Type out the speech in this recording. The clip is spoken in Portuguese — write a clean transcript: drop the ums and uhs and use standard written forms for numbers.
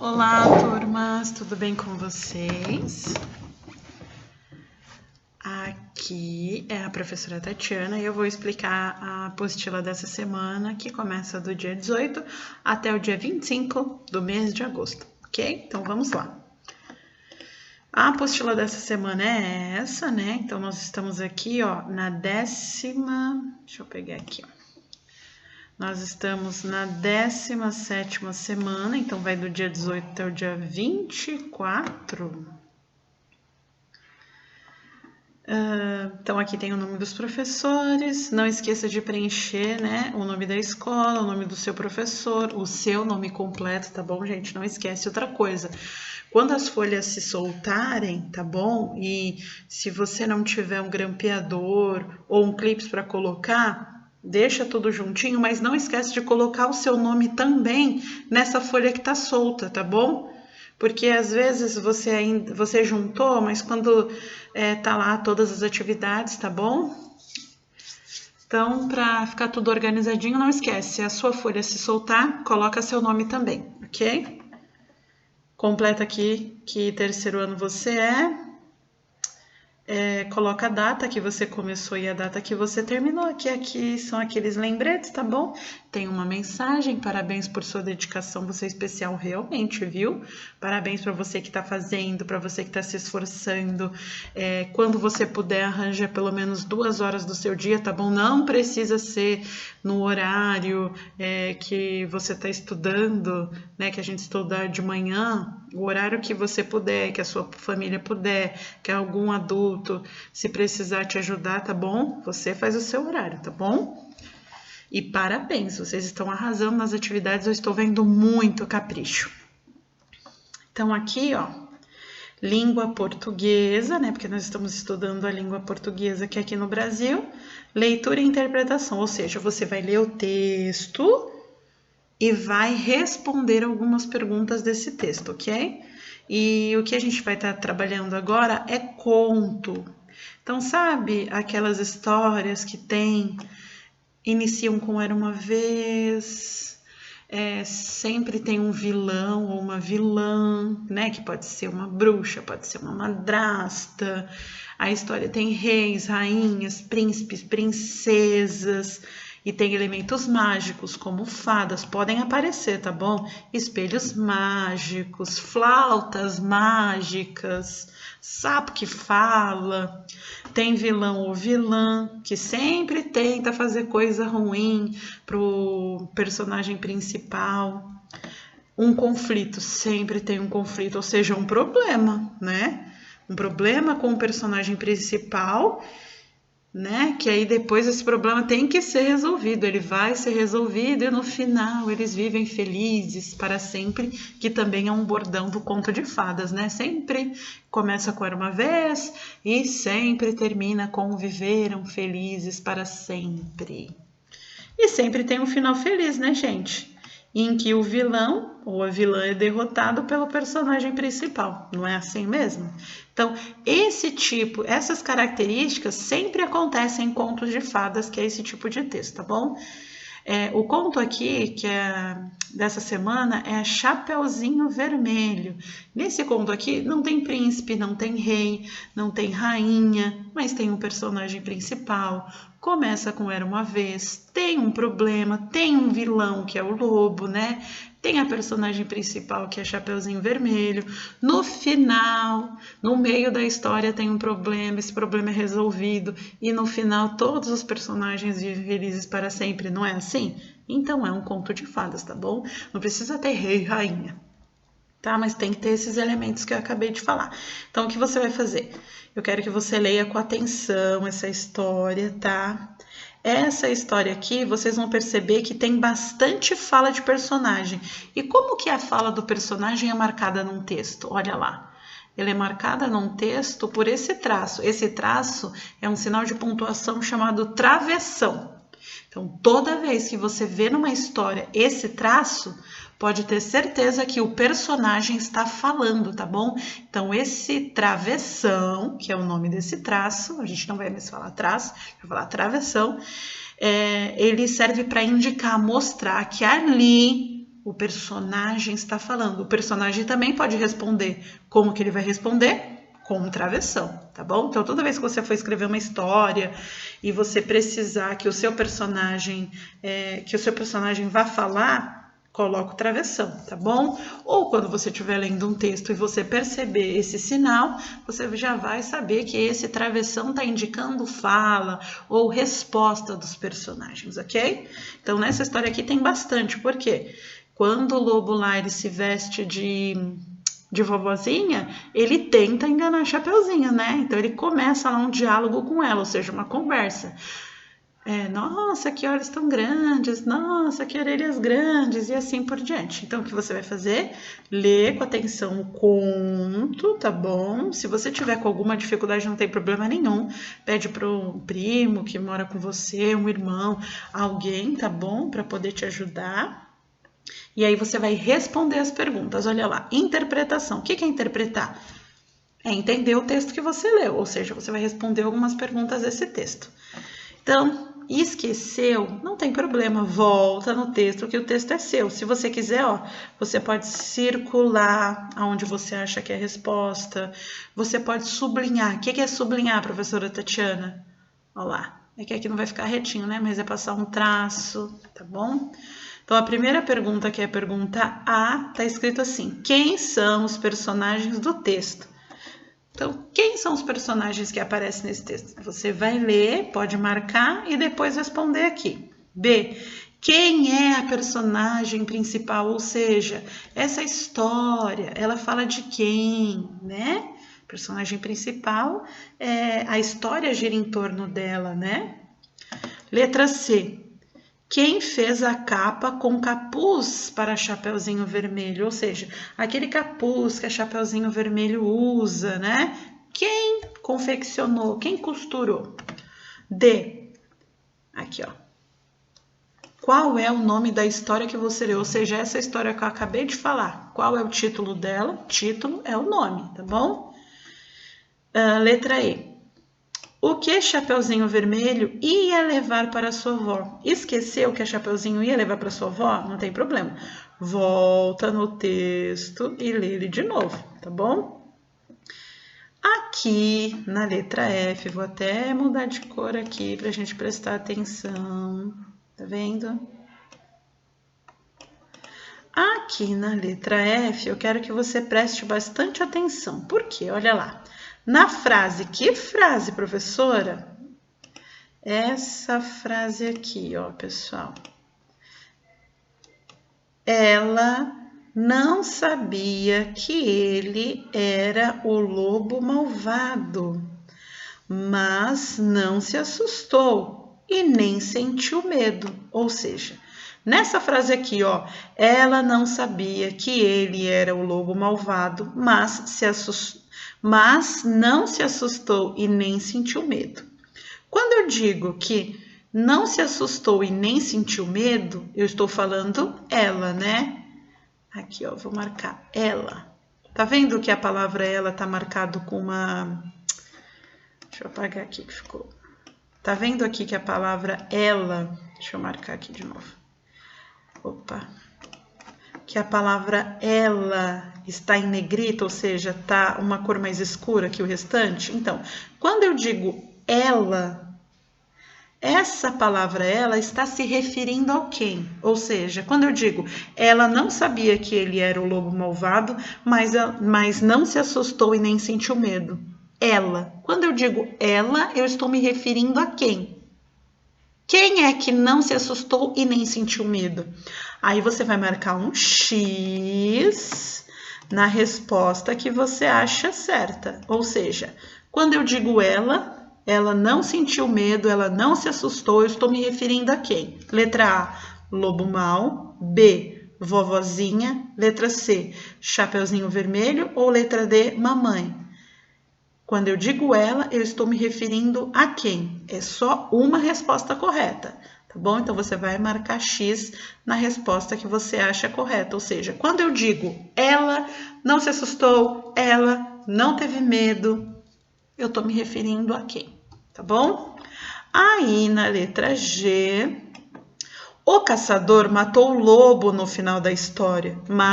Olá, turmas, tudo bem com vocês? Aqui é a professora Tatiana e eu vou explicar a apostila dessa semana, que começa do dia 18 até o dia 25 do mês de agosto, ok? Então vamos lá. A apostila dessa semana é essa, né? Então nós estamos aqui, ó, na deixa eu pegar aqui, ó. Nós estamos na 17ª semana, então vai do dia 18 até o dia 24. Então aqui tem o nome dos professores, não esqueça de preencher, né, o nome da escola, o nome do seu professor, o seu nome completo, tá bom, gente? Não esquece outra coisa. Quando as folhas se soltarem, tá bom? E se você não tiver um grampeador ou um clips para colocar, deixa tudo juntinho, mas não esquece de colocar o seu nome também nessa folha que tá solta, tá bom? Porque às vezes você juntou, mas quando tá lá todas as atividades, tá bom? Então, para ficar tudo organizadinho, não esquece, se a sua folha se soltar, coloca seu nome também, ok? Completa aqui que terceiro ano você coloca a data que você começou e a data que você terminou, que aqui são aqueles lembretes, tá bom? Tem uma mensagem, parabéns por sua dedicação, você é especial realmente, viu? Parabéns para você que está fazendo, para você que está se esforçando. Quando você puder, arranja pelo menos 2 horas do seu dia, tá bom? Não precisa ser no horário que você está estudando, né? Que a gente estuda de manhã, o horário que você puder, que a sua família puder, que algum adulto, se precisar te ajudar, tá bom? Você faz o seu horário, tá bom? E parabéns, vocês estão arrasando nas atividades, eu estou vendo muito capricho. Então aqui, ó, língua portuguesa, né? Porque nós estamos estudando a língua portuguesa que é aqui no Brasil. Leitura e interpretação, ou seja, você vai ler o texto e vai responder algumas perguntas desse texto, ok? E o que a gente vai estar trabalhando agora é conto. Então, sabe aquelas histórias que iniciam com Era uma Vez, sempre tem um vilão ou uma vilã, né? Que pode ser uma bruxa, pode ser uma madrasta. A história tem reis, rainhas, príncipes, princesas. E tem elementos mágicos, como fadas, podem aparecer, tá bom? Espelhos mágicos, flautas mágicas, sapo que fala. Tem vilão ou vilã que sempre tenta fazer coisa ruim pro personagem principal. Um conflito, sempre tem um conflito, ou seja, um problema, né? Um problema com o personagem principal, né? Que aí depois esse problema tem que ser resolvido, ele vai ser resolvido e no final eles vivem felizes para sempre, que também é um bordão do conto de fadas, né? Sempre começa com Era uma Vez e sempre termina com Viveram felizes para sempre. E sempre tem um final feliz, né, gente? Em que o vilão ou a vilã é derrotado pelo personagem principal, não é assim mesmo? Então, essas características sempre acontecem em contos de fadas, que é esse tipo de texto, tá bom? O conto aqui, que é dessa semana, é Chapeuzinho Vermelho. Nesse conto aqui não tem príncipe, não tem rei, não tem rainha, mas tem um personagem principal. Começa com Era uma Vez, tem um problema, tem um vilão que é o lobo, né? Tem a personagem principal que é Chapeuzinho Vermelho. No final, no meio da história tem um problema, esse problema é resolvido e no final todos os personagens vivem felizes para sempre, não é assim? Então é um conto de fadas, tá bom? Não precisa ter rei e rainha, tá? Mas tem que ter esses elementos que eu acabei de falar. Então o que você vai fazer? Eu quero que você leia com atenção essa história, tá? Essa história aqui, vocês vão perceber que tem bastante fala de personagem. E como que a fala do personagem é marcada num texto? Olha lá. Ela é marcada num texto por esse traço. Esse traço é um sinal de pontuação chamado travessão. Então, toda vez que você vê numa história esse traço, pode ter certeza que o personagem está falando, tá bom? Então, esse travessão, que é o nome desse traço, a gente não vai mais falar traço, vai falar travessão, ele serve para indicar, mostrar que ali o personagem está falando. O personagem também pode responder. Como que ele vai responder? Com um travessão, tá bom? Então, toda vez que você for escrever uma história e você precisar que o seu personagem vá falar, coloca o travessão, tá bom? Ou quando você estiver lendo um texto e você perceber esse sinal, você já vai saber que esse travessão está indicando fala ou resposta dos personagens, ok? Então, nessa história aqui tem bastante, por quê? Quando o lobo lá ele se veste de vovozinha, ele tenta enganar a Chapeuzinho, né? Então ele começa lá um diálogo com ela, ou seja, uma conversa. Nossa, que olhos tão grandes, nossa, que orelhas grandes, e assim por diante. Então, o que você vai fazer? Ler com atenção o conto, tá bom? Se você tiver com alguma dificuldade, não tem problema nenhum. Pede para um primo que mora com você, um irmão, alguém, tá bom? Para poder te ajudar. E aí você vai responder as perguntas. Olha lá, interpretação. O que é interpretar? É entender o texto que você leu, ou seja, você vai responder algumas perguntas desse texto. Então, esqueceu, não tem problema, volta no texto, que o texto é seu. Se você quiser, você pode circular aonde você acha que é a resposta. Você pode sublinhar. O que é sublinhar, professora Tatiana? Olha lá, é que aqui não vai ficar retinho, né? Mas é passar um traço, tá bom? Então, a primeira pergunta, que é a pergunta A, tá escrito assim: quem são os personagens do texto? Então, quem são os personagens que aparecem nesse texto? Você vai ler, pode marcar e depois responder aqui. B, quem é a personagem principal? Ou seja, essa história, ela fala de quem, né? Personagem principal, a história gira em torno dela, né? Letra C. Quem fez a capa com capuz para Chapeuzinho Vermelho? Ou seja, aquele capuz que a Chapeuzinho Vermelho usa, né? Quem confeccionou? Quem costurou? D. Aqui, ó. Qual é o nome da história que você leu? Ou seja, essa história que eu acabei de falar. Qual é o título dela? Título é o nome, tá bom? Letra E. O que Chapeuzinho Vermelho ia levar para sua avó? Esqueceu que a Chapeuzinho ia levar para sua avó? Não tem problema. Volta no texto e lê ele de novo, tá bom? Aqui na letra F, vou até mudar de cor aqui para a gente prestar atenção. Tá vendo? Aqui na letra F, eu quero que você preste bastante atenção. Por quê? Olha lá. Na frase, que frase, professora? Essa frase aqui, ó, pessoal. Ela não sabia que ele era o lobo malvado, mas não se assustou e nem sentiu medo. Ou seja, nessa frase aqui, ó, ela não sabia que ele era o lobo malvado, mas não se assustou e nem sentiu medo. Quando eu digo que não se assustou e nem sentiu medo, eu estou falando ela, né? Aqui, ó, vou marcar ela. Tá vendo que a palavra ela tá marcado com uma... Deixa eu apagar aqui que ficou. Tá vendo aqui que a palavra ela... Deixa eu marcar aqui de novo. Opa. Que a palavra ela está em negrito, ou seja, tá uma cor mais escura que o restante. Então, quando eu digo ela, essa palavra ela está se referindo ao quem? Ou seja, quando eu digo ela não sabia que ele era o lobo malvado, mas não se assustou e nem sentiu medo. Ela. Quando eu digo ela, eu estou me referindo a quem? Quem é que não se assustou e nem sentiu medo? Aí você vai marcar um X na resposta que você acha certa. Ou seja, quando eu digo ela não sentiu medo, ela não se assustou, eu estou me referindo a quem? Letra A, lobo mau. B, vovozinha. Letra C, Chapeuzinho Vermelho. Ou letra D, mamãe? Quando eu digo ela, eu estou me referindo a quem? É só uma resposta correta, tá bom? Então, você vai marcar X na resposta que você acha correta. Ou seja, quando eu digo ela não se assustou, ela não teve medo, eu estou me referindo a quem? Tá bom? Aí, na letra G, O caçador matou o lobo no final da história, mas